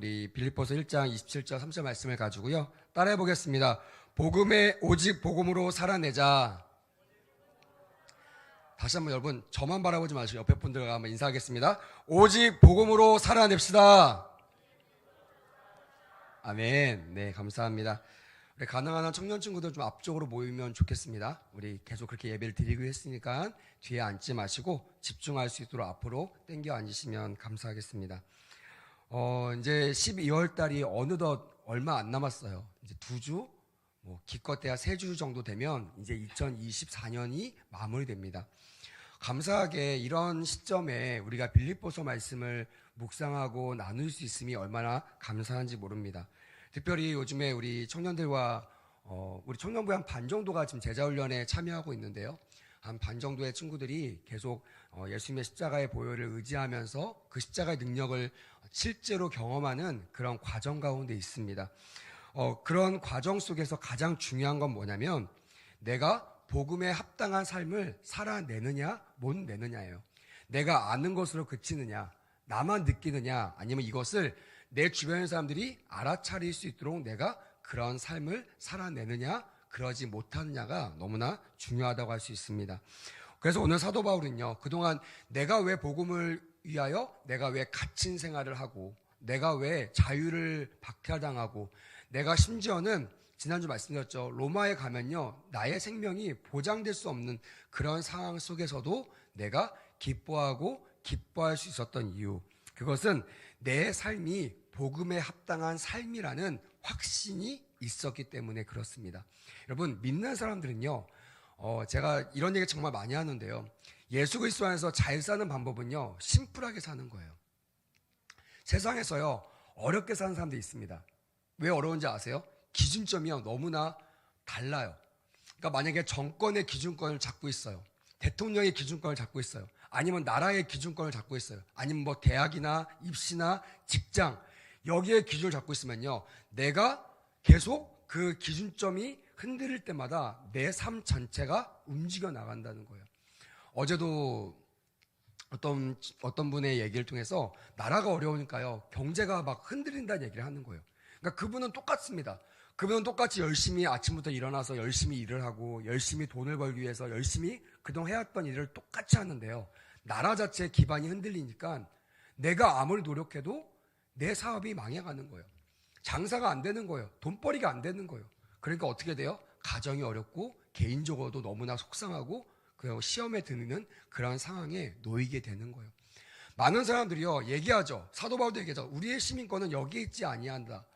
우리 빌립보서 1장 27절 3절 말씀을 가지고요. 따라해 보겠습니다. 오직 복음으로 살아내자. 다시 한번 여러분 저만 바라보지 마시고 옆에 분들과 한번 인사하겠습니다. 오직 복음으로 살아냅시다. 아멘. 네, 감사합니다. 우리 가능한 한 청년 친구들 좀 앞쪽으로 모이면 좋겠습니다. 우리 계속 그렇게 예배를 드리고 했으니까 뒤에 앉지 마시고 집중할 수 있도록 앞으로 당겨 앉으시면 감사하겠습니다. 이제 12월 달이 어느덧 얼마 안 남았어요. 이제 2주, 기껏해야 3주 정도 되면 이제 2024년이 마무리됩니다. 감사하게 이런 시점에 우리가 빌립보서 말씀을 묵상하고 나눌 수 있음이 얼마나 감사한지 모릅니다. 특별히 요즘에 우리 청년들과 우리 청년부의 한 반 정도가 지금 제자훈련에 참여하고 있는데요. 한 반 정도의 친구들이 계속 예수님의 십자가의 보혈을 의지하면서 그 십자가의 능력을 실제로 경험하는 그런 과정 가운데 있습니다. 그런 과정 속에서 가장 중요한 건 뭐냐면 내가 복음에 합당한 삶을 살아내느냐 못 내느냐예요. 내가 아는 것으로 그치느냐, 나만 느끼느냐, 아니면 이것을 내 주변의 사람들이 알아차릴 수 있도록 내가 그런 삶을 살아내느냐, 그러지 못하느냐가 너무나 중요하다고 할 수 있습니다. 그래서 오늘 사도 바울은요, 그동안 내가 왜 복음을 위하여 내가 왜 갇힌 생활을 하고, 내가 왜 자유를 박탈당하고, 내가 심지어는 지난주 말씀드렸죠. 로마에 가면요, 나의 생명이 보장될 수 없는 그런 상황 속에서도 내가 기뻐하고 기뻐할 수 있었던 이유, 그것은 내 삶이 복음에 합당한 삶이라는 확신이 있었기 때문에 그렇습니다. 여러분, 믿는 사람들은요, 제가 이런 얘기 정말 많이 하는데요, 예수 그리스도 안에서 잘 사는 방법은요, 심플하게 사는 거예요. 세상에서요, 어렵게 사는 사람들이 있습니다. 왜 어려운지 아세요? 기준점이요, 너무나 달라요. 그러니까 만약에 정권의 기준권을 잡고 있어요, 대통령의 기준권을 잡고 있어요, 아니면 나라의 기준권을 잡고 있어요, 아니면 뭐 대학이나 입시나 직장, 여기에 기준을 잡고 있으면요, 내가 계속 그 기준점이 흔들릴 때마다 내 삶 전체가 움직여 나간다는 거예요. 어제도 어떤 분의 얘기를 통해서 나라가 어려우니까요, 경제가 막 흔들린다는 얘기를 하는 거예요. 그러니까 그분은 똑같습니다. 그분은 똑같이 열심히 아침부터 일어나서 열심히 일을 하고 열심히 돈을 벌기 위해서 열심히 그동안 해왔던 일을 똑같이 하는데요, 나라 자체의 기반이 흔들리니까 내가 아무리 노력해도 내 사업이 망해가는 거예요. 장사가 안 되는 거예요. 돈벌이가 안 되는 거예요. 그러니까 어떻게 돼요? 가정이 어렵고 개인적으로도 너무나 속상하고 시험에 드는 그런 상황에 놓이게 되는 거예요. 많은 사람들이요, 얘기하죠. 사도 바울도 얘기하죠. 우리의 시민권은 여기에 있지 아니한다.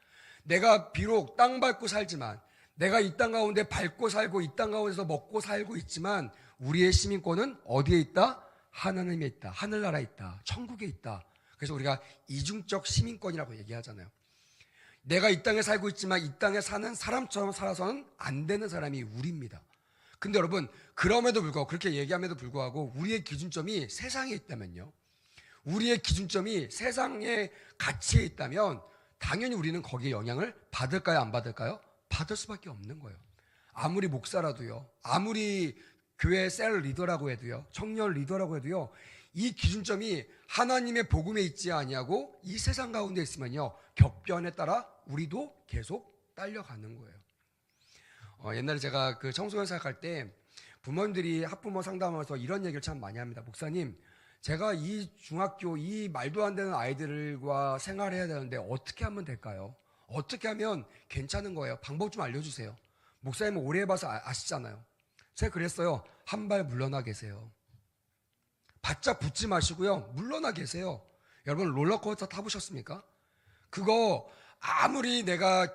내가 비록 땅 밟고 살지만, 내가 이 땅 가운데 밟고 살고 이 땅 가운데서 먹고 살고 있지만, 우리의 시민권은 어디에 있다? 하나님에 있다. 하늘나라에 있다. 천국에 있다. 그래서 우리가 이중적 시민권이라고 얘기하잖아요. 내가 이 땅에 살고 있지만 이 땅에 사는 사람처럼 살아서는 안 되는 사람이 우리입니다. 근데 여러분, 그럼에도 불구하고, 그렇게 얘기함에도 불구하고 우리의 기준점이 세상에 있다면요, 우리의 기준점이 세상의 가치에 있다면 당연히 우리는 거기에 영향을 받을까요, 안 받을까요? 받을 수밖에 없는 거예요. 아무리 목사라도요, 아무리 교회 셀 리더라고 해도요, 청년 리더라고 해도요, 이 기준점이 하나님의 복음에 있지 아니하고 이 세상 가운데 있으면요, 격변에 따라 우리도 계속 딸려가는 거예요. 옛날에 제가 그 청소년 사역할 때 부모님들이 학부모 상담하면서 이런 얘기를 참 많이 합니다. 목사님, 제가 이 중학교 이 말도 안 되는 아이들과 생활해야 되는데 어떻게 하면 될까요? 어떻게 하면 괜찮은 거예요? 방법 좀 알려주세요. 목사님은 오래 해봐서 아시잖아요. 제가 그랬어요. 한 발 물러나 계세요. 바짝 붙지 마시고요, 물러나 계세요. 여러분, 롤러코스터 타보셨습니까? 그거 아무리 내가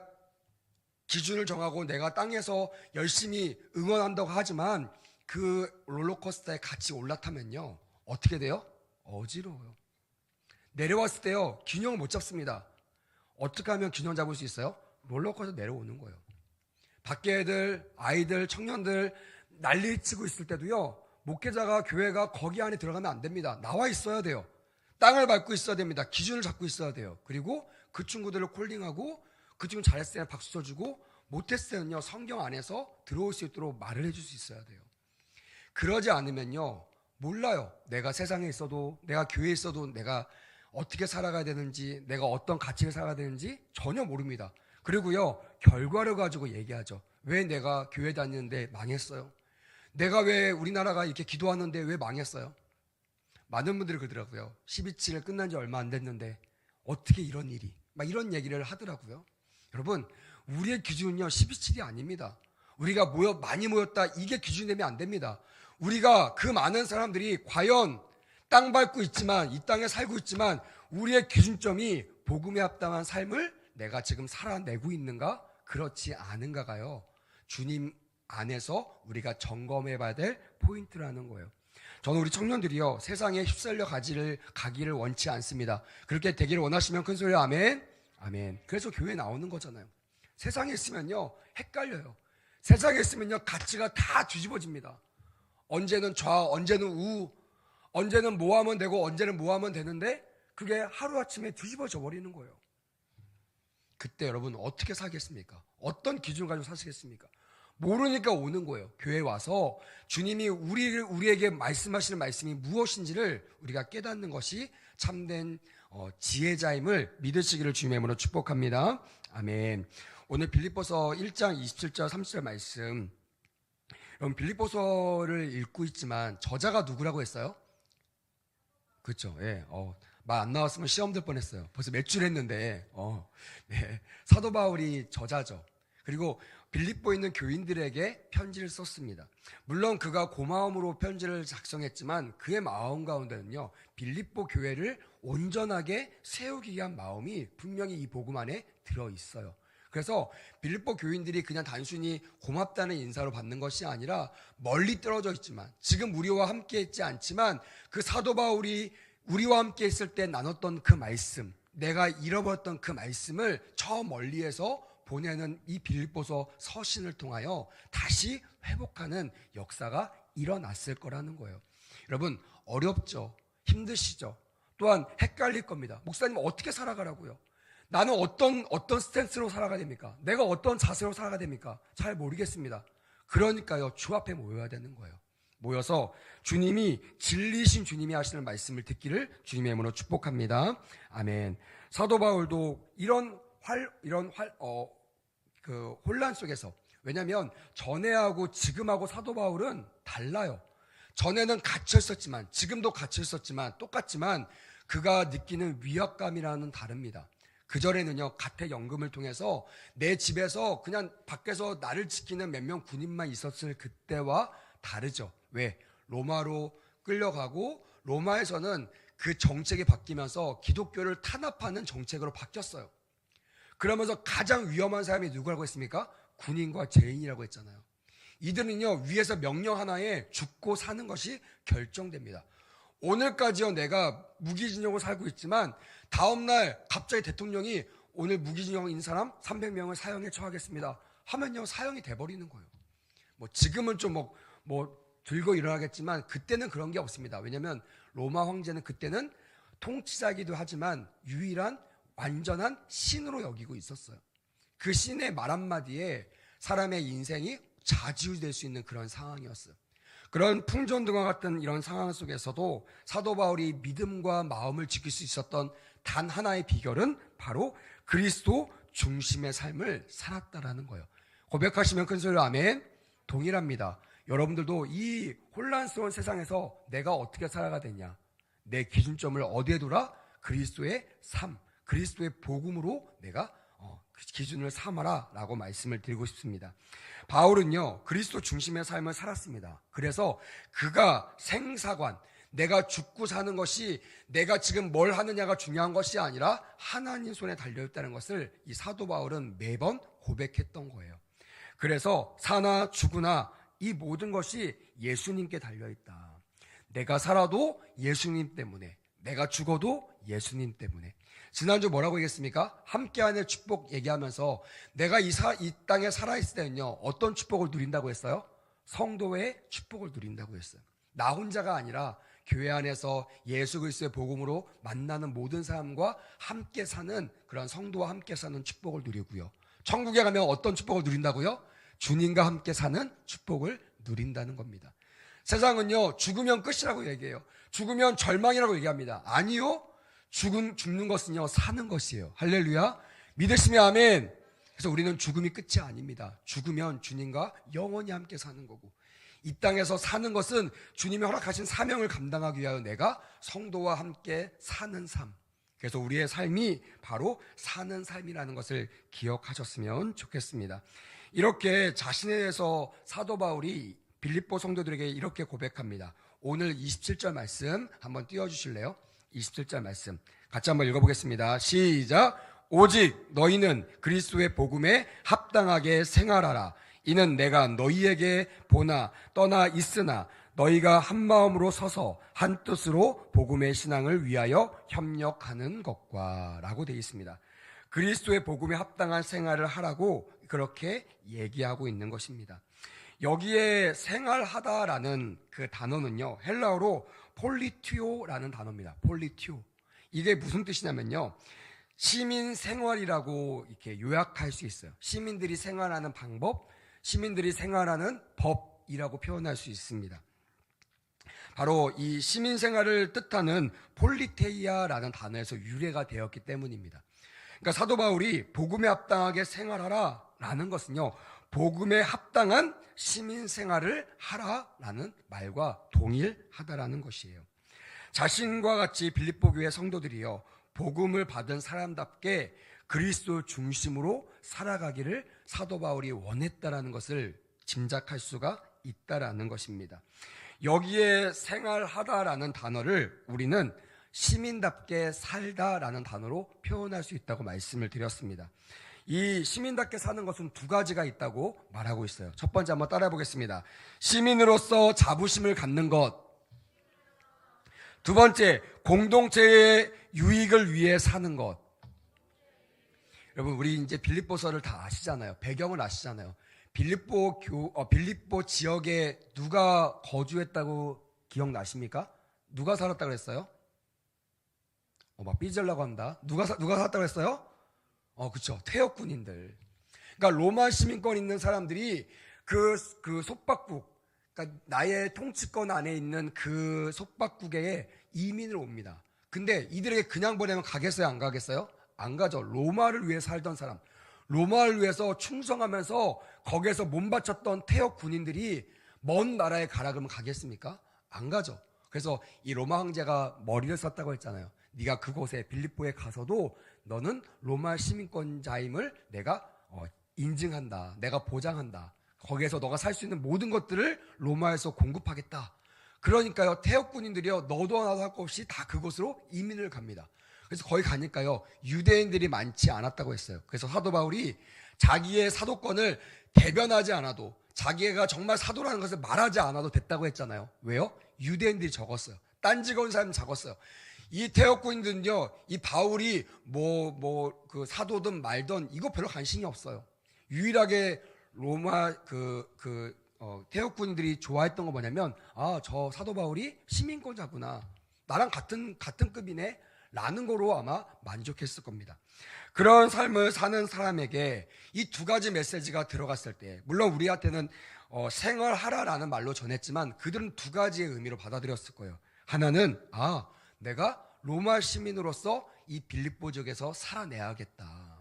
기준을 정하고 내가 땅에서 열심히 응원한다고 하지만 그 롤러코스터에 같이 올라타면요, 어떻게 돼요? 어지러워요. 내려왔을 때요, 균형을 못 잡습니다. 어떻게 하면 균형 잡을 수 있어요? 롤러코스터 내려오는 거예요. 밖에 애들, 아이들, 청년들 난리 치고 있을 때도요, 목회자가, 교회가 거기 안에 들어가면 안 됩니다. 나와 있어야 돼요. 땅을 밟고 있어야 됩니다. 기준을 잡고 있어야 돼요. 그리고 그 친구들을 콜링하고, 그 친구 잘했을 때는 박수 쳐주고, 못했을 때는요, 성경 안에서 들어올 수 있도록 말을 해줄 수 있어야 돼요. 그러지 않으면요, 몰라요. 내가 세상에 있어도, 내가 교회에 있어도 내가 어떻게 살아가야 되는지, 내가 어떤 가치를 살아야 되는지 전혀 모릅니다. 그리고요, 결과를 가지고 얘기하죠. 왜 내가 교회 다니는데 망했어요? 내가 왜 우리나라가 이렇게 기도하는데 왜 망했어요? 많은 분들이 그러더라고요. 12.7 끝난 지 얼마 안 됐는데 어떻게 이런 일이, 막 이런 얘기를 하더라고요. 여러분, 우리의 기준은요 12.7이 아닙니다. 우리가 많이 모였다, 이게 기준이 되면 안 됩니다. 우리가 그 많은 사람들이 과연 땅 밟고 있지만, 이 땅에 살고 있지만 우리의 기준점이 복음에 합당한 삶을 내가 지금 살아내고 있는가, 그렇지 않은가가요, 주님 안에서 우리가 점검해 봐야 될 포인트라는 거예요. 저는 우리 청년들이요, 세상에 휩쓸려 가기를 원치 않습니다. 그렇게 되기를 원하시면 큰 소리로 아멘. 아멘. 그래서 교회 나오는 거잖아요. 세상에 있으면요 헷갈려요. 세상에 있으면요 가치가 다 뒤집어집니다. 언제는 좌, 언제는 우, 언제는 뭐 하면 되고 언제는 뭐 하면 되는데 그게 하루아침에 뒤집어져 버리는 거예요. 그때 여러분 어떻게 사겠습니까? 어떤 기준을 가지고 사시겠습니까? 모르니까 오는 거예요. 교회에 와서 주님이 우리에게 말씀하시는 말씀이 무엇인지를 우리가 깨닫는 것이 참된 지혜자임을 믿으시기를 주님의 이름으로 축복합니다. 아멘. 오늘 빌립보서 1장 27절 30절 말씀, 여러분 빌립보서를 읽고 있지만 저자가 누구라고 했어요? 그렇죠. 예. 말 안 나왔으면 시험 들 뻔했어요. 벌써 몇 줄 했는데. 네. 사도 바울이 저자죠. 그리고 빌립보에 있는 교인들에게 편지를 썼습니다. 물론 그가 고마움으로 편지를 작성했지만 그의 마음 가운데는요 빌립보 교회를 온전하게 세우기 위한 마음이 분명히 이 복음 안에 들어있어요. 그래서 빌립보 교인들이 그냥 단순히 고맙다는 인사로 받는 것이 아니라 멀리 떨어져 있지만, 지금 우리와 함께 있지 않지만 그 사도 바울이 우리와 함께 있을 때 나눴던 그 말씀, 내가 잃어버렸던 그 말씀을 저 멀리에서 보내는 이 빌립보서 서신을 통하여 다시 회복하는 역사가 일어났을 거라는 거예요. 여러분 어렵죠? 힘드시죠? 또한 헷갈릴 겁니다. 목사님 어떻게 살아가라고요? 나는 어떤 스탠스로 살아가야 됩니까? 내가 어떤 자세로 살아가야 됩니까? 잘 모르겠습니다. 그러니까요 주 앞에 모여야 되는 거예요. 모여서 주님이, 진리신 주님이 하시는 말씀을 듣기를 주님의 이름으로 축복합니다. 아멘. 사도 바울도 이런 혼란 속에서, 왜냐하면 전에하고 지금하고 사도 바울은 달라요. 전에는 갇혀 있었지만, 지금도 갇혀 있었지만 똑같지만 그가 느끼는 위압감이라는 다릅니다. 그전에는요 가택연금을 통해서 내 집에서 그냥 밖에서 나를 지키는 몇 명 군인만 있었을 그때와 다르죠. 왜? 로마로 끌려가고 로마에서는 그 정책이 바뀌면서 기독교를 탄압하는 정책으로 바뀌었어요. 그러면서 가장 위험한 사람이 누구라고 했습니까? 군인과 죄인이라고 했잖아요. 이들은요 위에서 명령 하나에 죽고 사는 것이 결정됩니다. 오늘까지요 내가 무기징역으로 살고 있지만 다음날 갑자기 대통령이 오늘 무기징역인 사람 300명을 사형에 처하겠습니다 하면요 사형이 돼버리는 거예요. 지금은 좀 들고 일어나겠지만 그때는 그런 게 없습니다. 왜냐하면 로마 황제는 그때는 통치자이기도 하지만 유일한 완전한 신으로 여기고 있었어요. 그 신의 말 한마디에 사람의 인생이 좌지우지될 수 있는 그런 상황이었어요. 그런 풍전등화 같은 이런 상황 속에서도 사도 바울이 믿음과 마음을 지킬 수 있었던 단 하나의 비결은 바로 그리스도 중심의 삶을 살았다라는 거예요. 고백하시면 큰 소리로 아멘. 동일합니다. 여러분들도 이 혼란스러운 세상에서 내가 어떻게 살아가야 되냐, 내 기준점을 어디에 두라? 그리스도의 삶, 그리스도의 복음으로 내가 기준을 삼아라 라고 말씀을 드리고 싶습니다. 바울은요 그리스도 중심의 삶을 살았습니다. 그래서 그가 생사관, 내가 죽고 사는 것이 내가 지금 뭘 하느냐가 중요한 것이 아니라 하나님 손에 달려있다는 것을 이 사도 바울은 매번 고백했던 거예요. 그래서 사나 죽으나 이 모든 것이 예수님께 달려있다. 내가 살아도 예수님 때문에, 내가 죽어도 예수님 때문에. 지난주 뭐라고 얘기했습니까? 함께하는 축복 얘기하면서 내가 이 땅에 살아있을 때는요 어떤 축복을 누린다고 했어요? 성도의 축복을 누린다고 했어요. 나 혼자가 아니라 교회 안에서 예수 그리스도의 복음으로 만나는 모든 사람과 함께 사는, 그런 성도와 함께 사는 축복을 누리고요. 천국에 가면 어떤 축복을 누린다고요? 주님과 함께 사는 축복을 누린다는 겁니다. 세상은요 죽으면 끝이라고 얘기해요. 죽으면 절망이라고 얘기합니다. 아니요, 죽는 것은요, 사는 것이에요. 할렐루야. 믿으시면 아멘. 그래서 우리는 죽음이 끝이 아닙니다. 죽으면 주님과 영원히 함께 사는 거고, 이 땅에서 사는 것은 주님이 허락하신 사명을 감당하기 위하여 내가 성도와 함께 사는 삶. 그래서 우리의 삶이 바로 사는 삶이라는 것을 기억하셨으면 좋겠습니다. 이렇게 자신에 대해서 사도 바울이 빌립보 성도들에게 이렇게 고백합니다. 오늘 27절 말씀 한번 띄워주실래요? 27절 말씀 같이 한번 읽어보겠습니다. 시작. 오직 너희는 그리스도의 복음에 합당하게 생활하라. 이는 내가 너희에게 보나 떠나 있으나 너희가 한 마음으로 서서 한 뜻으로 복음의 신앙을 위하여 협력하는 것과 라고 되어 있습니다. 그리스도의 복음에 합당한 생활을 하라고 그렇게 얘기하고 있는 것입니다. 여기에 생활하다라는 그 단어는요, 헬라어로 폴리티오라는 단어입니다. 폴리티오. 이게 무슨 뜻이냐면요, 시민 생활이라고 이렇게 요약할 수 있어요. 시민들이 생활하는 방법, 시민들이 생활하는 법이라고 표현할 수 있습니다. 바로 이 시민 생활을 뜻하는 폴리테이아라는 단어에서 유래가 되었기 때문입니다. 그러니까 사도 바울이 복음에 합당하게 생활하라 라는 것은요, 복음에 합당한 시민 생활을 하라라는 말과 동일하다라는 것이에요. 자신과 같이 빌립보 교회 성도들이요, 복음을 받은 사람답게 그리스도 중심으로 살아가기를 사도 바울이 원했다라는 것을 짐작할 수가 있다라는 것입니다. 여기에 생활하다라는 단어를 우리는 시민답게 살다라는 단어로 표현할 수 있다고 말씀을 드렸습니다. 이 시민답게 사는 것은 두 가지가 있다고 말하고 있어요. 첫 번째 한번 따라해 보겠습니다. 시민으로서 자부심을 갖는 것. 두 번째, 공동체의 유익을 위해 사는 것. 여러분, 우리 이제 빌립보서를 다 아시잖아요. 배경을 아시잖아요. 빌립보 지역에 누가 거주했다고 기억나십니까? 누가 살았다고 했어요? 막 삐질라고 한다. 누가 살았다고 했어요? 그쵸. 태역군인들. 그러니까 로마 시민권 있는 사람들이 그 속박국, 그러니까 나의 통치권 안에 있는 그 속박국에 이민을 옵니다. 근데 이들에게 그냥 보내면 가겠어요? 안 가겠어요? 안 가죠. 로마를 위해 살던 사람, 로마를 위해서 충성하면서 거기에서 몸 바쳤던 태역 군인들이 먼 나라에 가라 그러면 가겠습니까? 안 가죠. 그래서 이 로마 황제가 머리를 썼다고 했잖아요. 네가 그곳에 빌립보에 가서도 너는 로마 시민권자임을 내가 인증한다. 내가 보장한다. 거기에서 너가 살 수 있는 모든 것들을 로마에서 공급하겠다. 그러니까요, 태역 군인들이요, 너도 나도 할 것 없이 다 그곳으로 이민을 갑니다. 그래서 거기 가니까요, 유대인들이 많지 않았다고 했어요. 그래서 사도 바울이 자기의 사도권을 대변하지 않아도, 자기가 정말 사도라는 것을 말하지 않아도 됐다고 했잖아요. 왜요? 유대인들이 적었어요. 딴지가 온 사람이 적었어요. 이 태역군인들은요, 이 바울이 그 사도든 말든 이거 별로 관심이 없어요. 유일하게 로마 태역군인들이 좋아했던 거 뭐냐면, 저 사도 바울이 시민권자구나, 나랑 같은 급이네 라는 거로 아마 만족했을 겁니다. 그런 삶을 사는 사람에게 이 두 가지 메시지가 들어갔을 때, 물론 우리한테는 생활하라라는 말로 전했지만 그들은 두 가지의 의미로 받아들였을 거예요. 하나는 내가 로마 시민으로서 이 빌립보 지역에서 살아내야겠다.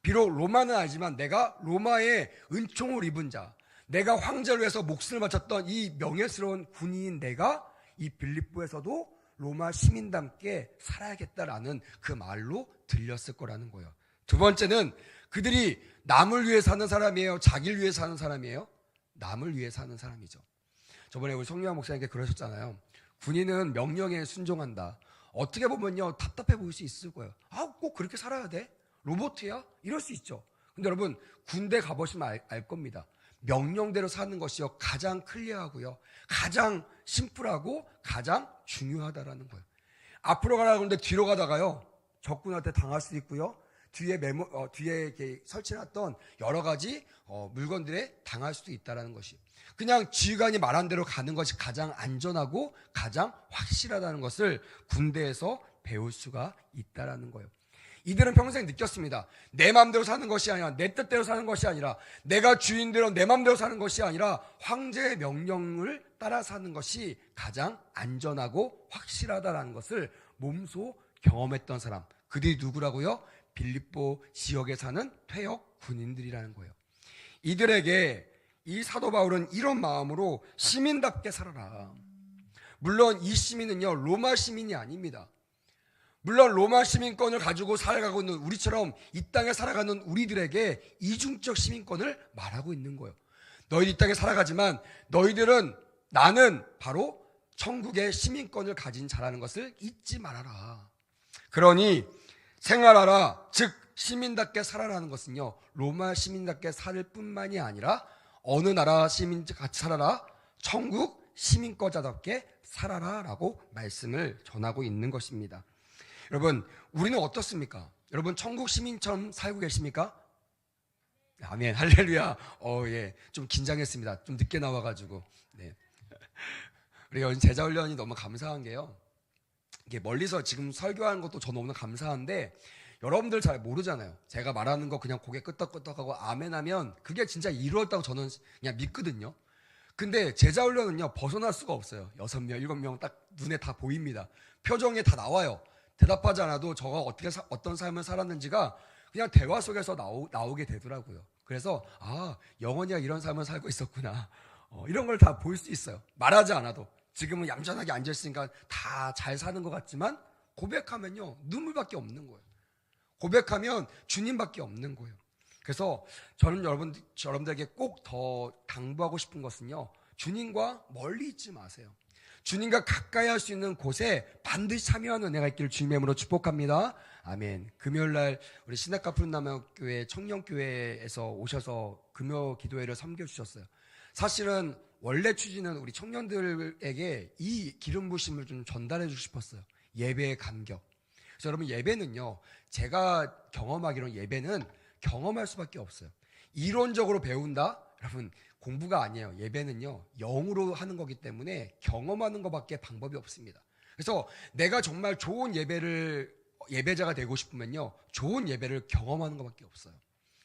비록 로마는 아니지만 내가 로마의 은총을 입은 자, 내가 황제를 위해서 목숨을 바쳤던 이 명예스러운 군인인 내가 이 빌립보에서도 로마 시민답게 살아야겠다라는 그 말로 들렸을 거라는 거예요. 두 번째는 그들이 남을 위해 사는 사람이에요? 자기를 위해 사는 사람이에요? 남을 위해 사는 사람이죠. 저번에 우리 송유아 목사님께 그러셨잖아요. 군인은 명령에 순종한다. 어떻게 보면요, 답답해 보일 수 있을 거예요. 꼭 그렇게 살아야 돼? 로봇이야? 이럴 수 있죠. 근데 여러분, 군대 가보시면 알 겁니다. 명령대로 사는 것이요, 가장 클리어하고요, 가장 심플하고 가장 중요하다라는 거예요. 앞으로 가라고 하는데 뒤로 가다가요, 적군한테 당할 수 있고요, 뒤에 이렇게 설치해놨던 여러 가지 물건들에 당할 수도 있다라는 것이, 그냥 지휘관이 말한 대로 가는 것이 가장 안전하고 가장 확실하다는 것을 군대에서 배울 수가 있다라는 거예요. 이들은 평생 느꼈습니다. 내 마음대로 사는 것이 아니라, 내 뜻대로 사는 것이 아니라, 내가 주인대로 내 마음대로 사는 것이 아니라 황제의 명령을 따라 사는 것이 가장 안전하고 확실하다라는 것을 몸소 경험했던 사람, 그들이 누구라고요? 빌립보 지역에 사는 퇴역 군인들이라는 거예요. 이들에게 이 사도 바울은 이런 마음으로 시민답게 살아라. 물론 이 시민은요, 로마 시민이 아닙니다. 물론 로마 시민권을 가지고 살아가고 있는 우리처럼 이 땅에 살아가는 우리들에게 이중적 시민권을 말하고 있는 거예요. 너희들 이 땅에 살아가지만 나는 바로 천국의 시민권을 가진 자라는 것을 잊지 말아라. 그러니 생활하라, 즉 시민답게 살아라는 것은요, 로마 시민답게 살 뿐만이 아니라 어느 나라 시민같이 살아라, 천국 시민권자답게 살아라 라고 말씀을 전하고 있는 것입니다. 여러분, 우리는 어떻습니까? 여러분, 천국 시민처럼 살고 계십니까? 아멘, 할렐루야. 예, 좀 긴장했습니다. 좀 늦게 나와가지고. 네. 우리가 제자훈련이 너무 감사한 게요, 이게 멀리서 지금 설교하는 것도 저 너무 감사한데 여러분들 잘 모르잖아요. 제가 말하는 거 그냥 고개 끄덕끄덕하고 아멘하면 그게 진짜 이루었다고 저는 그냥 믿거든요. 근데 제자훈련은요, 벗어날 수가 없어요. 6명, 7명 딱 눈에 다 보입니다. 표정에 다 나와요. 대답하지 않아도 저가 어떤 삶을 살았는지가 그냥 대화 속에서 나오게 되더라고요. 그래서 영원이가 이런 삶을 살고 있었구나, 이런 걸 다 볼 수 있어요. 말하지 않아도. 지금은 얌전하게 앉아있으니까 다 잘 사는 것 같지만 고백하면요, 눈물밖에 없는 거예요. 고백하면 주님밖에 없는 거예요. 그래서 저는 여러분들에게 꼭 더 당부하고 싶은 것은요, 주님과 멀리 있지 마세요. 주님과 가까이 할 수 있는 곳에 반드시 참여하는 은혜가 있기를 주님의 이름으로 축복합니다. 아멘. 금요일날 우리 신학가 푸른나무교회 청년교회에서 오셔서 금요 기도회를 섬겨주셨어요. 사실은 원래 취지는 우리 청년들에게 이 기름 부심을 좀 전달해 주고 싶었어요. 예배의 감격. 그래서 여러분, 예배는요, 제가 경험하기로는 예배는 경험할 수밖에 없어요. 이론적으로 배운다? 여러분, 공부가 아니에요. 예배는요, 영으로 하는 거기 때문에 경험하는 것밖에 방법이 없습니다. 그래서 내가 정말 좋은 예배자가 되고 싶으면요, 좋은 예배를 경험하는 것밖에 없어요.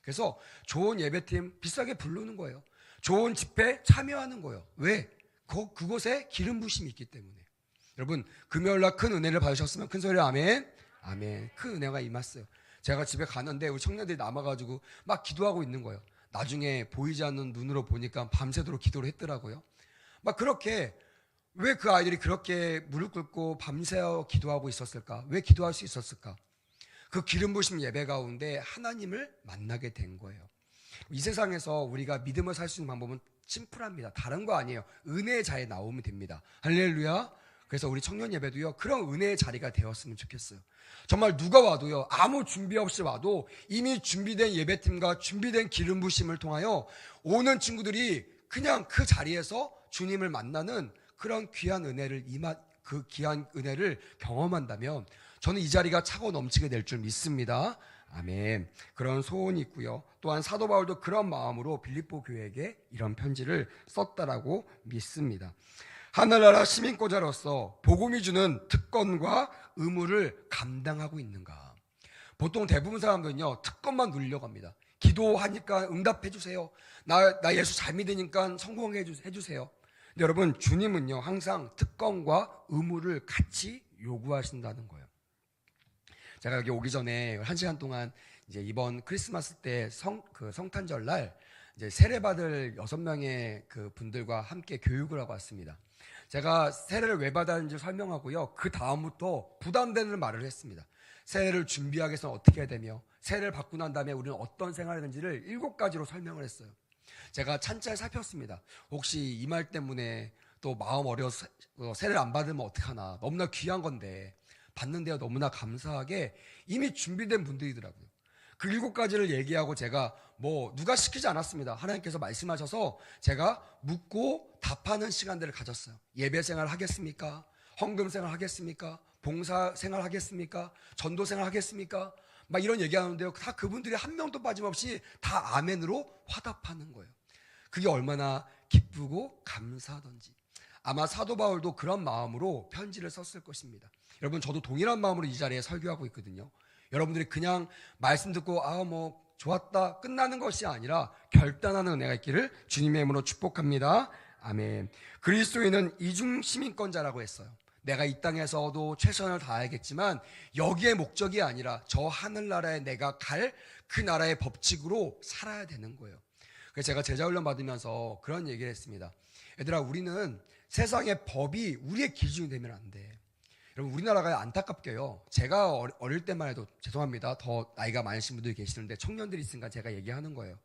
그래서 좋은 예배팀 비싸게 부르는 거예요. 좋은 집회 참여하는 거예요. 왜? 그곳에 기름 부심이 있기 때문에. 여러분, 금요일날 큰 은혜를 받으셨으면 큰 소리로 아멘. 아멘. 큰 은혜가 임했어요. 제가 집에 가는데 우리 청년들이 남아가지고 막 기도하고 있는 거예요. 나중에 보이지 않는 눈으로 보니까 밤새도록 기도를 했더라고요. 막 그렇게, 왜 그 아이들이 그렇게 무릎 꿇고 밤새워 기도하고 있었을까? 왜 기도할 수 있었을까? 그 기름 부심 예배 가운데 하나님을 만나게 된 거예요. 이 세상에서 우리가 믿음을 살 수 있는 방법은 심플합니다. 다른 거 아니에요. 은혜의 자리에 나오면 됩니다. 할렐루야. 그래서 우리 청년 예배도요, 그런 은혜의 자리가 되었으면 좋겠어요. 정말 누가 와도요, 아무 준비 없이 와도 이미 준비된 예배팀과 준비된 기름 부심을 통하여 오는 친구들이 그냥 그 자리에서 주님을 만나는 그런 귀한 은혜를 그 귀한 은혜를 경험한다면 저는 이 자리가 차고 넘치게 될 줄 믿습니다. 아멘. 그런 소원이 있고요. 또한 사도 바울도 그런 마음으로 빌립보 교회에게 이런 편지를 썼다라고 믿습니다. 하늘나라 시민권자로서 복음이 주는 특권과 의무를 감당하고 있는가? 보통 대부분 사람들은요, 특권만 누리려고 합니다. 기도하니까 응답해 주세요. 나 예수 잘 믿으니까 성공해 주세요. 근데 여러분, 주님은요, 항상 특권과 의무를 같이 요구하신다는 거예요. 제가 여기 오기 전에 1시간 동안 이제 이번 크리스마스 때 성탄절 날 이제 세례받을 6명의 그 분들과 함께 교육을 하고 왔습니다. 제가 세례를 왜 받았는지 설명하고요, 그 다음부터 부담되는 말을 했습니다. 세례를 준비하기 위해서는 어떻게 해야 되며, 세례를 받고 난 다음에 우리는 어떤 생활을 하는지를 7가지로 설명을 했어요. 제가 찬찬히 살폈습니다. 혹시 이 말 때문에 또 마음 어려워서 세례를 안 받으면 어떡하나, 너무나 귀한 건데 받는데요, 너무나 감사하게 이미 준비된 분들이더라고요. 그 7가지를 얘기하고 제가 누가 시키지 않았습니다. 하나님께서 말씀하셔서 제가 묻고 답하는 시간들을 가졌어요. 예배 생활 하겠습니까? 헌금 생활 하겠습니까? 봉사 생활 하겠습니까? 전도 생활 하겠습니까? 막 이런 얘기하는데요, 다 그분들이 한 명도 빠짐없이 다 아멘으로 화답하는 거예요. 그게 얼마나 기쁘고 감사하던지. 아마 사도 바울도 그런 마음으로 편지를 썼을 것입니다. 여러분, 저도 동일한 마음으로 이 자리에 설교하고 있거든요. 여러분들이 그냥 말씀 듣고 좋았다 끝나는 것이 아니라 결단하는 은혜가 있기를 주님의 이름으로 축복합니다. 아멘. 그리스도인은 이중 시민권자라고 했어요. 내가 이 땅에서도 최선을 다해야겠지만 여기에 목적이 아니라 저 하늘나라에 내가 갈 그 나라의 법칙으로 살아야 되는 거예요. 그래서 제가 제자훈련 받으면서 그런 얘기를 했습니다. 얘들아, 우리는 세상의 법이 우리의 기준이 되면 안 돼. 여러분, 우리나라가 안타깝게요. 제가 어릴 때만 해도, 죄송합니다, 더 나이가 많으신 분들이 계시는데 청년들이 있으니까 제가 얘기하는 거예요.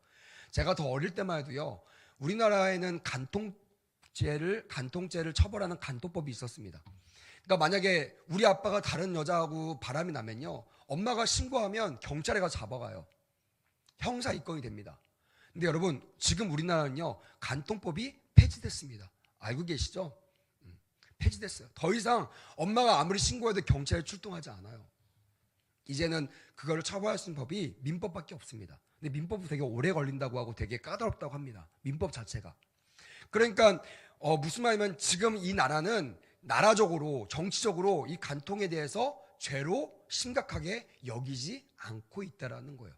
제가 더 어릴 때만 해도요, 우리나라에는 간통죄를 처벌하는 간통법이 있었습니다. 그러니까 만약에 우리 아빠가 다른 여자하고 바람이 나면요, 엄마가 신고하면 경찰에 가서 잡아가요. 형사 입건이 됩니다. 근데 여러분, 지금 우리나라는요, 간통법이 폐지됐습니다. 알고 계시죠? 폐지됐어요. 더 이상 엄마가 아무리 신고해도 경찰에 출동하지 않아요. 이제는 그거를 처벌할 수 있는 법이 민법밖에 없습니다. 근데 민법도 되게 오래 걸린다고 하고 되게 까다롭다고 합니다. 민법 자체가. 그러니까 무슨 말이냐면 지금 이 나라는 나라적으로, 정치적으로 이 간통에 대해서 죄로 심각하게 여기지 않고 있다라는 거예요.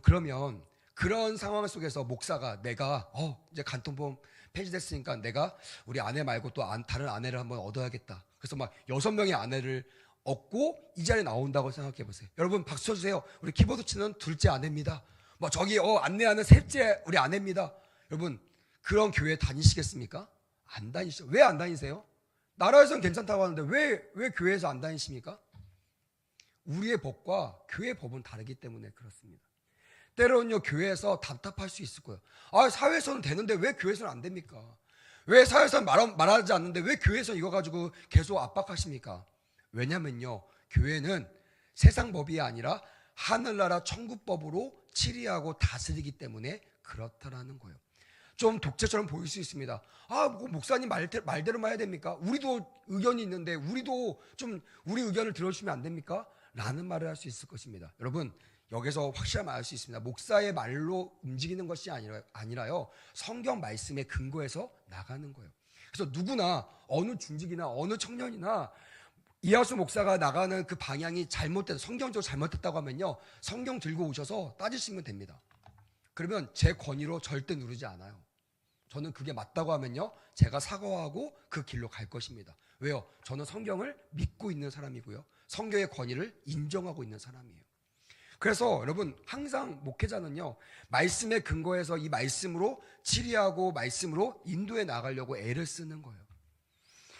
그러면 그런 상황 속에서 목사가 내가 이제 간통법 폐지됐으니까 내가 우리 아내 말고 또 다른 아내를 한번 얻어야겠다. 그래서 막 6명의 아내를 얻고 이 자리에 나온다고 생각해 보세요. 여러분 박수 쳐주세요. 우리 키보드 치는 둘째 아내입니다. 뭐 저기 안내하는 셋째 우리 아내입니다. 여러분 그런 교회 다니시겠습니까? 안 다니시죠. 왜 안 다니세요? 나라에서는 괜찮다고 하는데 왜 교회에서 안 다니십니까? 우리의 법과 교회의 법은 다르기 때문에 그렇습니다. 때로는요, 교회에서 답답할 수 있을 거예요. 사회에서는 되는데 왜 교회에서는 안 됩니까? 왜 사회에서는 말하지 않는데 왜 교회에서 이거 가지고 계속 압박하십니까? 왜냐면요, 교회는 세상 법이 아니라 하늘나라 천국법으로 치리하고 다스리기 때문에 그렇다라는 거예요. 좀 독재처럼 보일 수 있습니다. 뭐 목사님 말대로만 해야 됩니까? 우리도 의견이 있는데 우리도 좀 우리 의견을 들어주시면 안 됩니까? 라는 말을 할 수 있을 것입니다. 여러분, 여기서 확실하게 말할 수 있습니다. 목사의 말로 움직이는 것이 아니라요, 성경 말씀에 근거해서 나가는 거예요. 그래서 누구나 어느 중직이나 어느 청년이나 이하수 목사가 나가는 그 방향이 성경적으로 잘못됐다고 하면요, 성경 들고 오셔서 따지시면 됩니다. 그러면 제 권위로 절대 누르지 않아요. 저는 그게 맞다고 하면요, 제가 사과하고 그 길로 갈 것입니다. 왜요? 저는 성경을 믿고 있는 사람이고요, 성경의 권위를 인정하고 있는 사람이에요. 그래서 여러분, 항상 목회자는요, 말씀에 근거해서 이 말씀으로 치리하고 말씀으로 인도해 나가려고 애를 쓰는 거예요.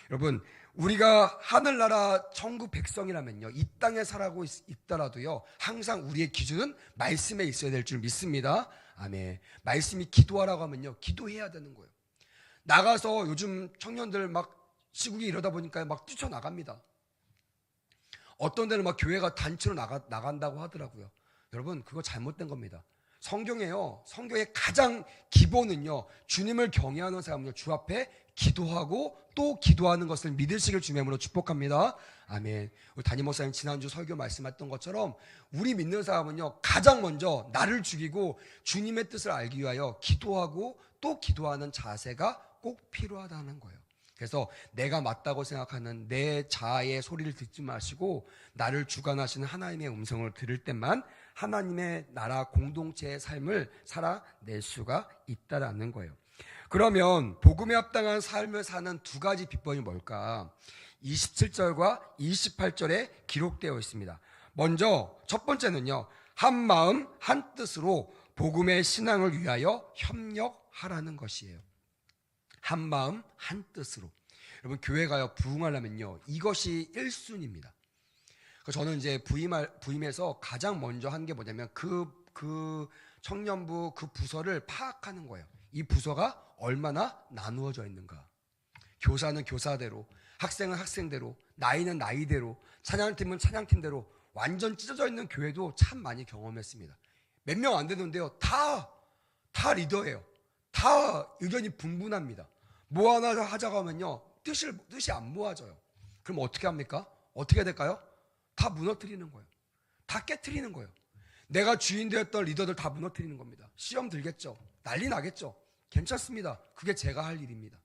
여러분, 우리가 하늘나라 천국 백성이라면요, 이 땅에 살아가고 있더라도요, 항상 우리의 기준은 말씀에 있어야 될 줄 믿습니다. 아멘. 말씀이 기도하라고 하면요, 기도해야 되는 거예요. 나가서 요즘 청년들 막 시국이 이러다 보니까 막 뛰쳐나갑니다. 어떤 데는 막 교회가 단체로 나간다고 하더라고요. 여러분, 그거 잘못된 겁니다. 성경의 가장 기본은요, 주님을 경외하는 사람은요, 주 앞에 기도하고 또 기도하는 것을 믿으시길 주님으로 축복합니다. 아멘. 우리 담임 목사님 지난주 설교 말씀했던 것처럼 우리 믿는 사람은요, 가장 먼저 나를 죽이고 주님의 뜻을 알기 위하여 기도하고 또 기도하는 자세가 꼭 필요하다는 거예요. 그래서 내가 맞다고 생각하는 내 자아의 소리를 듣지 마시고 나를 주관하시는 하나님의 음성을 들을 때만 하나님의 나라 공동체의 삶을 살아낼 수가 있다라는 거예요. 그러면 복음에 합당한 삶을 사는 두 가지 비법이 뭘까? 27절과 28절에 기록되어 있습니다. 먼저 첫 번째는요, 한 마음 한 뜻으로 복음의 신앙을 위하여 협력하라는 것이에요. 한 마음 한 뜻으로. 여러분, 교회가요, 부흥하려면요, 이것이 1순위입니다. 저는 이제 부임해서 가장 먼저 한 게 뭐냐면 그 청년부 그 부서를 파악하는 거예요. 이 부서가 얼마나 나누어져 있는가. 교사는 교사대로, 학생은 학생대로, 나이는 나이대로, 찬양팀은 찬양팀대로 완전 찢어져 있는 교회도 참 많이 경험했습니다. 몇 명 안 되는데요, 다 리더예요. 다 의견이 분분합니다. 뭐 하나 하자고 하면요, 뜻이 안 모아져요. 그럼 어떻게 합니까? 어떻게 해야 될까요? 다 무너뜨리는 거예요. 다 깨트리는 거예요. 내가 주인 되었던 리더들 다 무너뜨리는 겁니다. 시험 들겠죠. 난리 나겠죠. 괜찮습니다. 그게 제가 할 일입니다.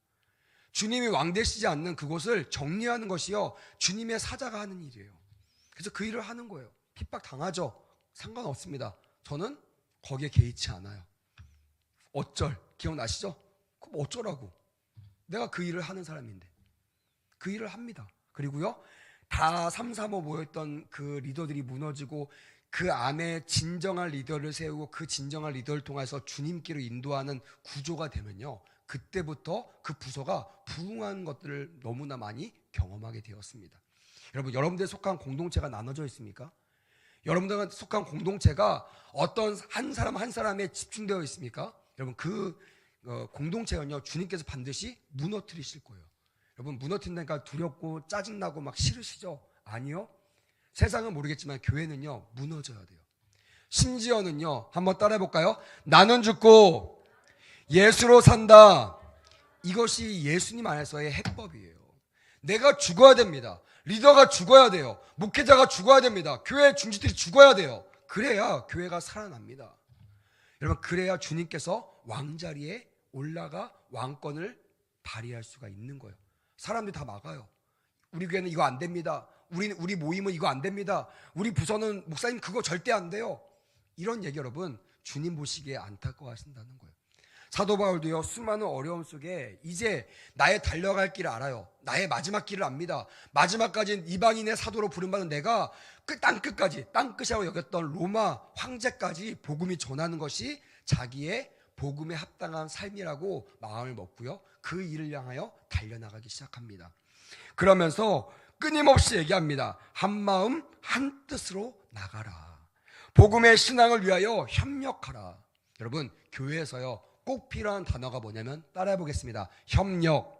주님이 왕 되시지 않는 그곳을 정리하는 것이요, 주님의 사자가 하는 일이에요. 그래서 그 일을 하는 거예요. 핍박 당하죠. 상관없습니다. 저는 거기에 개의치 않아요. 기억나시죠? 그럼 어쩌라고. 내가 그 일을 하는 사람인데. 그 일을 합니다. 그리고요, 다 335 모였던 그 리더들이 무너지고 그 안에 진정한 리더를 세우고 그 진정한 리더를 통해서 주님께로 인도하는 구조가 되면요, 그때부터 그 부서가 부흥한 것들을 너무나 많이 경험하게 되었습니다. 여러분, 여러분들 속한 공동체가 나눠져 있습니까? 여러분들 속한 공동체가 어떤 한 사람 한 사람에 집중되어 있습니까? 여러분, 그 공동체는요, 주님께서 반드시 무너뜨리실 거예요. 여러분, 무너뜨린다니까 두렵고 짜증나고 막 싫으시죠? 아니요. 세상은 모르겠지만 교회는요, 무너져야 돼요. 심지어는요, 한번 따라해 볼까요? 나는 죽고 예수로 산다. 이것이 예수님 안에서의 해법이에요. 내가 죽어야 됩니다. 리더가 죽어야 돼요. 목회자가 죽어야 됩니다. 교회 중지들이 죽어야 돼요. 그래야 교회가 살아납니다. 여러분, 그래야 주님께서 왕자리에 올라가 왕권을 발휘할 수가 있는 거예요. 사람들이 다 막아요. 우리 교회는 이거 안 됩니다. 우리 모임은 이거 안 됩니다. 우리 부서는 목사님 그거 절대 안 돼요. 이런 얘기 여러분, 주님 보시기에 안타까워하신다는 거예요. 사도 바울도요, 수많은 어려움 속에 이제 나의 달려갈 길을 알아요. 나의 마지막 길을 압니다. 마지막까지 이방인의 사도로 부름받은 내가 그 땅끝까지, 땅끝이라고 여겼던 로마 황제까지 복음이 전하는 것이 자기의 복음에 합당한 삶이라고 마음을 먹고요, 그 일을 향하여 달려나가기 시작합니다. 그러면서 끊임없이 얘기합니다. 한 마음 한 뜻으로 나가라. 복음의 신앙을 위하여 협력하라. 여러분, 교회에서요, 꼭 필요한 단어가 뭐냐면 따라해 보겠습니다. 협력.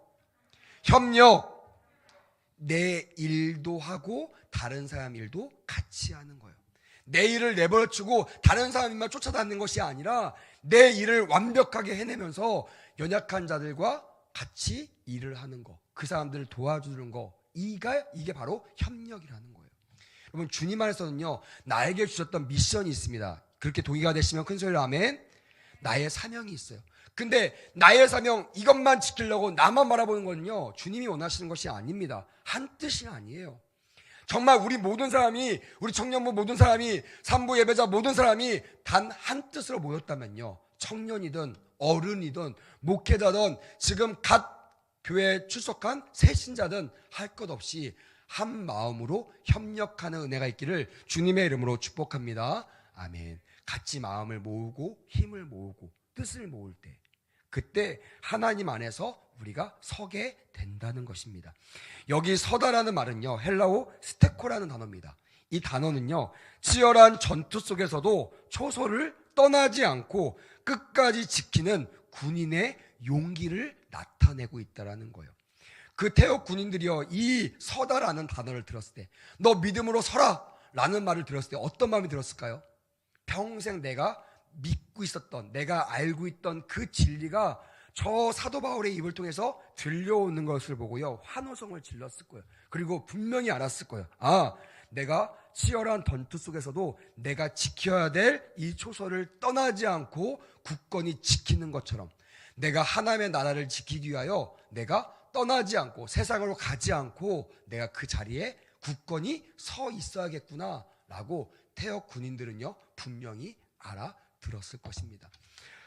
내 일도 하고 다른 사람 일도 같이 하는 거예요. 내 일을 내버려두고 다른 사람만 쫓아다니는 것이 아니라 내 일을 완벽하게 해내면서 연약한 자들과 같이 일을 하는 거, 그 사람들을 도와주는 거, 이게 바로 협력이라는 거예요. 여러분, 주님 안에서는요, 나에게 주셨던 미션이 있습니다. 그렇게 동의가 되시면 큰 소리로 아멘. 나의 사명이 있어요. 근데 나의 사명, 이것만 지키려고 나만 바라보는 거는요, 주님이 원하시는 것이 아닙니다. 한 뜻이 아니에요. 정말 우리 모든 사람이, 우리 청년부 모든 사람이, 산부 예배자 모든 사람이 단 한 뜻으로 모였다면요, 청년이든 어른이든 목회자든 지금 갓 교회에 출석한 새신자든 할 것 없이 한 마음으로 협력하는 은혜가 있기를 주님의 이름으로 축복합니다. 아멘. 같이 마음을 모으고 힘을 모으고 뜻을 모을 때, 그때 하나님 안에서 우리가 서게 된다는 것입니다. 여기 서다라는 말은요, 헬라어 스테코라는 단어입니다. 이 단어는요, 치열한 전투 속에서도 초소를 떠나지 않고 끝까지 지키는 군인의 용기를 나타내고 있다는 거예요. 그 태역 군인들이요, 이 서다라는 단어를 들었을 때, 너 믿음으로 서라 라는 말을 들었을 때 어떤 마음이 들었을까요? 평생 내가 믿고 있었던, 내가 알고 있던 그 진리가 저 사도 바울의 입을 통해서 들려오는 것을 보고요, 환호성을 질렀을 거예요. 그리고 분명히 알았을 거예요. 아, 내가 치열한 전투 속에서도 내가 지켜야 될 이 초소를 떠나지 않고 굳건히 지키는 것처럼 내가 하나님의 나라를 지키기 위하여 내가 떠나지 않고 세상으로 가지 않고 내가 그 자리에 굳건히 서 있어야겠구나 라고 태역 군인들은요, 분명히 알아들었을 것입니다.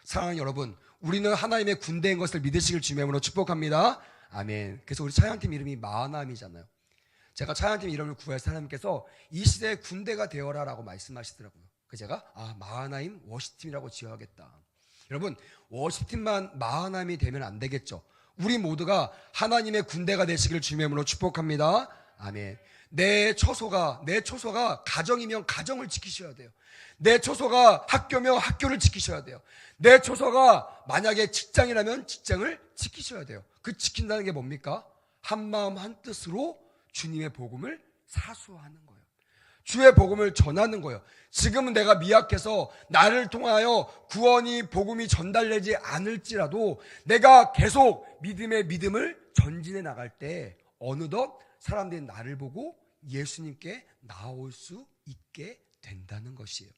사랑하는 여러분, 우리는 하나님의 군대인 것을 믿으시길 주님의 이름으로 축복합니다. 아멘. 그래서 우리 찬양팀 이름이 마하나임이잖아요. 제가 찬양팀 이름을 구해서 하나님께서 이 시대의 군대가 되어라 라고 말씀하시더라고요. 그래서 제가 마하나임 워시팀이라고 지어야겠다. 여러분, 워시팀만 마하나임이 되면 안 되겠죠. 우리 모두가 하나님의 군대가 되시길 주님의 이름으로 축복합니다. 아멘. 내 초소가 가정이면 가정을 지키셔야 돼요. 내 초소가 학교면 학교를 지키셔야 돼요. 내 초소가 만약에 직장이라면 직장을 지키셔야 돼요. 그 지킨다는 게 뭡니까? 한 마음 한 뜻으로 주님의 복음을 사수하는 거예요. 주의 복음을 전하는 거예요. 지금은 내가 미약해서 나를 통하여 구원이 복음이 전달되지 않을지라도 내가 계속 믿음의 믿음을 전진해 나갈 때 어느덧 사람들이 나를 보고 예수님께 나올 수 있게 된다는 것이에요.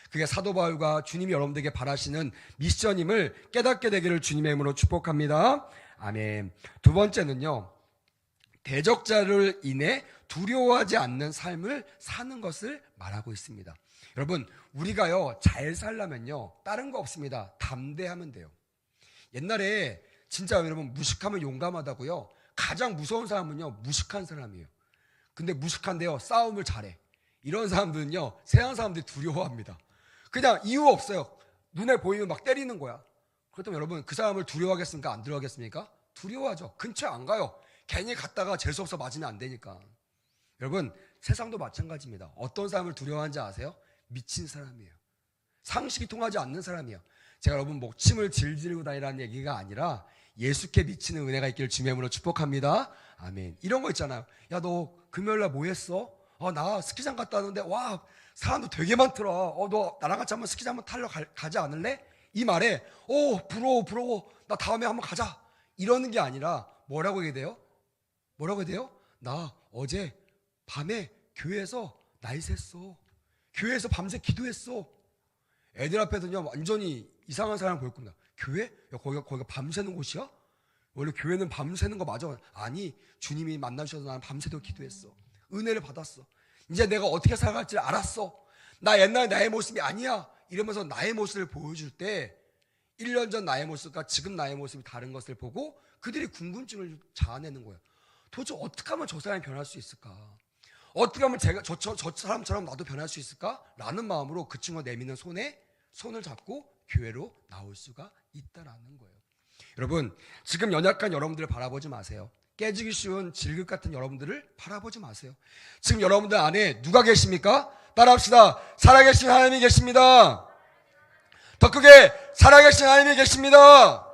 그게 사도 바울과 주님이 여러분들에게 바라시는 미션임을 깨닫게 되기를 주님의 이름으로 축복합니다. 아멘. 두 번째는요, 대적자를 인해 두려워하지 않는 삶을 사는 것을 말하고 있습니다. 여러분, 우리가요, 잘 살려면요, 다른 거 없습니다. 담대하면 돼요. 옛날에 진짜 여러분, 무식하면 용감하다고요, 가장 무서운 사람은요, 무식한 사람이에요. 근데 무식한데요, 싸움을 잘해. 이런 사람들은요, 세상 사람들이 두려워합니다. 그냥 이유 없어요. 눈에 보이면 막 때리는 거야. 그렇다면 여러분, 그 사람을 두려워하겠습니까? 안 두려워하겠습니까? 두려워하죠. 근처에 안 가요. 괜히 갔다가 재수없어 맞으면 안 되니까. 여러분, 세상도 마찬가지입니다. 어떤 사람을 두려워하는지 아세요? 미친 사람이에요. 상식이 통하지 않는 사람이에요. 제가 여러분 목침을 질질고 다니라는 얘기가 아니라 예수께 미치는 은혜가 있기를 주님의 이름으로 축복합니다. 아멘. 이런 거 있잖아요. 야, 너 금요일날 뭐 했어? 나 스키장 갔다 왔는데 와, 사람도 되게 많더라. 너 나랑 같이 한번 스키장 한번 타러 가지 않을래? 이 말에 부러워. 나 다음에 한번 가자. 이러는 게 아니라 뭐라고 얘기해야 돼요? 뭐라고 해야 돼요? 나 어제 밤에 교회에서 나이스했어. 교회에서 밤새 기도했어. 애들 앞에서는요, 완전히 이상한 사람 보일 겁니다. 교회? 야, 거기가 밤새는 곳이야? 원래 교회는 밤새는 거 맞아? 아니, 주님이 만나주셔서 나는 밤새도록 기도했어. 은혜를 받았어. 이제 내가 어떻게 살아갈지 알았어. 나 옛날 나의 모습이 아니야. 이러면서 나의 모습을 보여줄 때 1년 전 나의 모습과 지금 나의 모습이 다른 것을 보고 그들이 궁금증을 자아내는 거예요. 도대체 어떻게 하면 저 사람이 변할 수 있을까? 어떻게 하면 저 사람처럼 나도 변할 수 있을까? 라는 마음으로 그 친구가 내미는 손을 잡고 교회로 나올 수가 있다라는 거예요. 여러분, 지금 연약한 여러분들을 바라보지 마세요. 깨지기 쉬운 질극 같은 여러분들을 바라보지 마세요. 지금 여러분들 안에 누가 계십니까? 따라합시다. 살아계신 하나님이 계십니다. 더 크게 살아계신 하나님이 계십니다.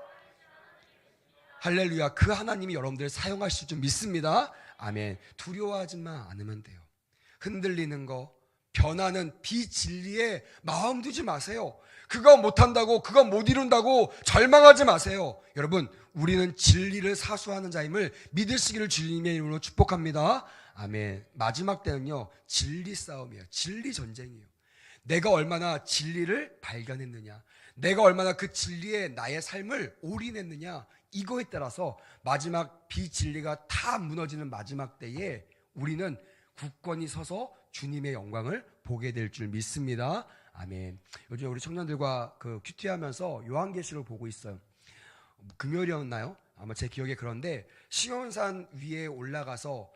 할렐루야. 그 하나님이 여러분들을 사용하실 줄 믿습니다. 아멘. 두려워하지만 않으면 돼요. 흔들리는 거, 변하는 비진리에 마음 두지 마세요. 그거 못한다고, 그거 못 이룬다고 절망하지 마세요. 여러분, 우리는 진리를 사수하는 자임을 믿으시기를 주님의 이름으로 축복합니다. 아멘. 마지막 때는요, 진리 싸움이에요. 진리 전쟁이에요. 내가 얼마나 진리를 발견했느냐, 내가 얼마나 그 진리에 나의 삶을 올인했느냐, 이거에 따라서 마지막 비진리가 다 무너지는 마지막 때에 우리는 굳건히 서서 주님의 영광을 보게 될 줄 믿습니다. 아멘. 요즘 우리 청년들과 큐티하면서 요한계시록을 보고 있어요. 금요일이었나요? 아마 제 기억에. 그런데 시온산 위에 올라가서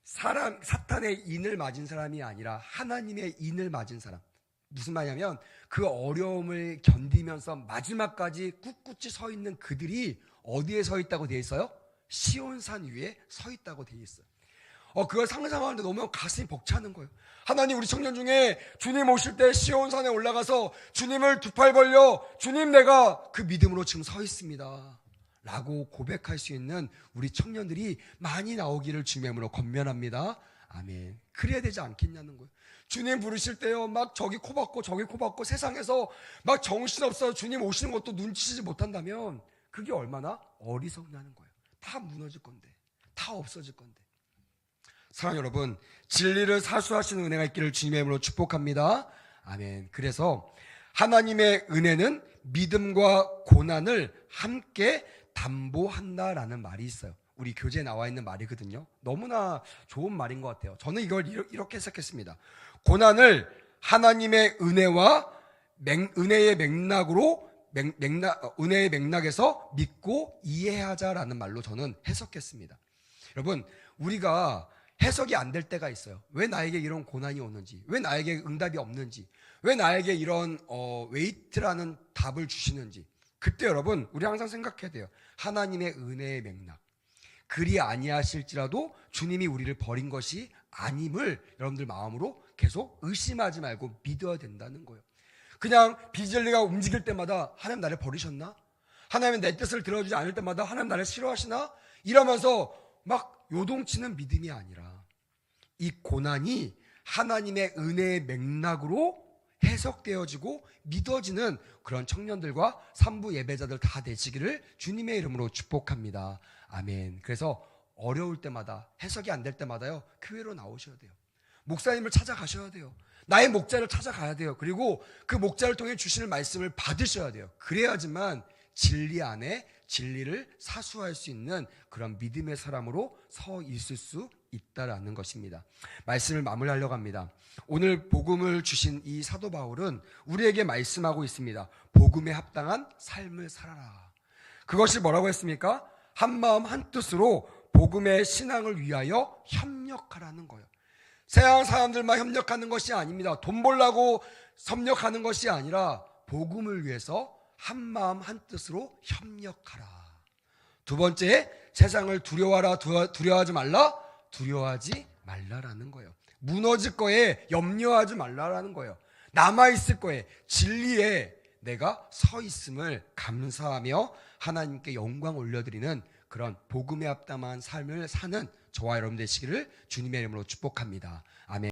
사탄의 인을 맞은 사람이 아니라 하나님의 인을 맞은 사람. 무슨 말이냐면 그 어려움을 견디면서 마지막까지 꿋꿋이 서 있는 그들이 어디에 서 있다고 되어 있어요? 시온산 위에 서 있다고 되어 있어요. 그걸 상상하는데 너무 가슴이 벅차는 거예요. 하나님, 우리 청년 중에 주님 오실 때 시온산에 올라가서 주님을 두 팔 벌려 주님, 내가 그 믿음으로 지금 서 있습니다 라고 고백할 수 있는 우리 청년들이 많이 나오기를 주님의 이름으로 권면합니다. 아멘. 그래야 되지 않겠냐는 거예요. 주님 부르실 때요, 막 저기 코 박고 저기 코 박고 세상에서 막 정신없어 주님 오시는 것도 눈치채지 못한다면 그게 얼마나 어리석냐는 거예요. 다 무너질 건데, 다 없어질 건데. 사랑하는 여러분, 진리를 사수하시는 은혜가 있기를 주님의 이름으로 축복합니다. 아멘. 그래서 하나님의 은혜는 믿음과 고난을 함께 담보한다라는 말이 있어요. 우리 교재에 나와 있는 말이거든요. 너무나 좋은 말인 것 같아요. 저는 이걸 이렇게 해석했습니다. 고난을 하나님의 은혜와 은혜의 맥락으로 은혜의 맥락에서 믿고 이해하자라는 말로 저는 해석했습니다. 여러분, 우리가 해석이 안 될 때가 있어요. 왜 나에게 이런 고난이 오는지, 왜 나에게 응답이 없는지, 왜 나에게 이런 웨이트라는 답을 주시는지. 그때 여러분, 우리 항상 생각해야 돼요. 하나님의 은혜의 맥락, 그리 아니하실지라도 주님이 우리를 버린 것이 아님을 여러분들 마음으로 계속 의심하지 말고 믿어야 된다는 거예요. 그냥 비진리가 움직일 때마다 하나님 나를 버리셨나? 하나님은 내 뜻을 들어주지 않을 때마다 하나님 나를 싫어하시나? 이러면서 막 요동치는 믿음이 아니라 이 고난이 하나님의 은혜의 맥락으로 해석되어지고 믿어지는 그런 청년들과 산부 예배자들 다 되시기를 주님의 이름으로 축복합니다. 아멘. 그래서 어려울 때마다, 해석이 안 될 때마다요, 교회로 나오셔야 돼요. 목사님을 찾아가셔야 돼요. 나의 목자를 찾아가야 돼요. 그리고 그 목자를 통해 주시는 말씀을 받으셔야 돼요. 그래야지만 진리 안에 진리를 사수할 수 있는 그런 믿음의 사람으로 서 있을 수 있다라는 것입니다. 말씀을 마무리하려고 합니다. 오늘 복음을 주신 이 사도 바울은 우리에게 말씀하고 있습니다. 복음에 합당한 삶을 살아라. 그것이 뭐라고 했습니까? 한 마음 한 뜻으로 복음의 신앙을 위하여 협력하라는 거예요. 세상 사람들만 협력하는 것이 아닙니다. 돈 벌라고 협력하는 것이 아니라 복음을 위해서 한 마음 한 뜻으로 협력하라. 두 번째, 세상을 두려워하라. 두려워하지 말라. 두려워하지 말라라는 거예요. 무너질 거에 염려하지 말라라는 거예요. 남아있을 거에, 진리에 내가 서 있음을 감사하며 하나님께 영광 올려드리는 그런 복음에 합당한 삶을 사는 저와 여러분 되시기를 주님의 이름으로 축복합니다. 아멘.